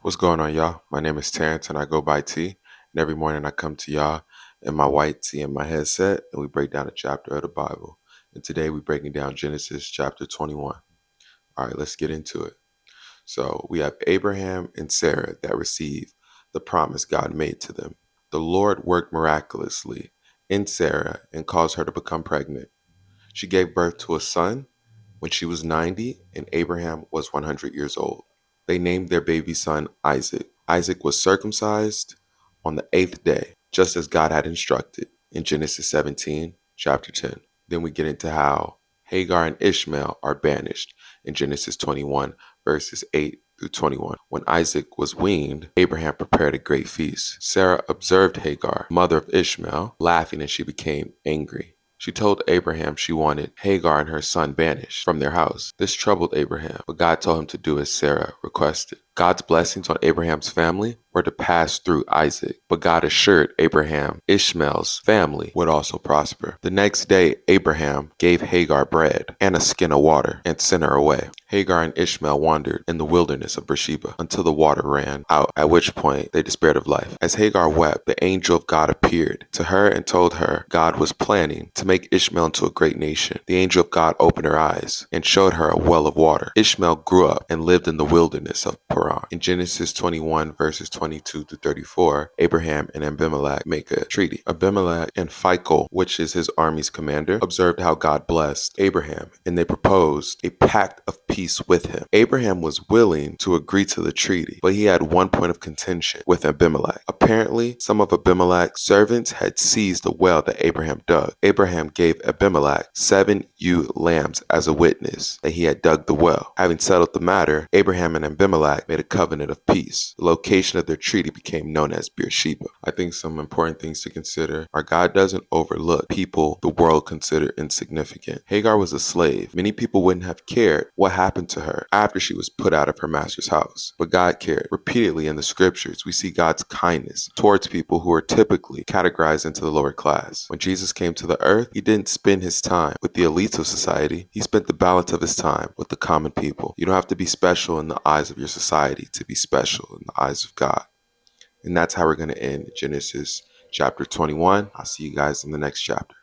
What's going on, y'all? My name is Terrence and I go by T. And every morning I come to y'all in my white tee and my headset and we break down a chapter of the Bible. And today we're breaking down Genesis chapter 21. All right, let's get into it. So we have Abraham and Sarah that receive the promise God made to them. The Lord worked miraculously in Sarah and caused her to become pregnant. She gave birth to a son when she was 90 and Abraham was 100 years old. They named their baby son Isaac. Isaac was circumcised on the eighth day, just as God had instructed in Genesis 17, chapter 10. Then we get into how Hagar and Ishmael are banished in Genesis 21, verses 8 through 21. When Isaac was weaned, Abraham prepared a great feast. Sarah observed Hagar, mother of Ishmael, laughing, and she became angry. She told Abraham she wanted Hagar and her son banished from their house. This troubled Abraham, but God told him to do as Sarah requested. God's blessings on Abraham's family were to pass through Isaac, but God assured Abraham Ishmael's family would also prosper. The next day, Abraham gave Hagar bread and a skin of water and sent her away. Hagar and Ishmael wandered in the wilderness of Beersheba until the water ran out, at which point they despaired of life. As Hagar wept, the angel of God appeared to her and told her God was planning to make Ishmael into a great nation. The angel of God opened her eyes and showed her a well of water. Ishmael grew up and lived in the wilderness of Paran. In Genesis 21, verses 22 to 34, Abraham and Abimelech make a treaty. Abimelech and Phicol, which is his army's commander, observed how God blessed Abraham, and they proposed a pact of peace with him. Abraham was willing to agree to the treaty, but he had one point of contention with Abimelech. Apparently, some of Abimelech's servants had seized the well that Abraham dug. Abraham gave Abimelech 7 ewe lambs as a witness that he had dug the well. Having settled the matter, Abraham and Abimelech made a covenant of peace. The location of their treaty became known as Beersheba. I think some important things to consider are God doesn't overlook people the world considered insignificant. Hagar was a slave. Many people wouldn't have cared what happened to her after she was put out of her master's house, but God cared. Repeatedly in the scriptures, we see God's kindness towards people who are typically categorized into the lower class. When Jesus came to the earth, he didn't spend his time with the elites of society. He spent the balance of his time with the common people. You don't have to be special in the eyes of your society to be special in the eyes of God. And that's how we're going to end Genesis chapter 21. I'll see you guys in the next chapter.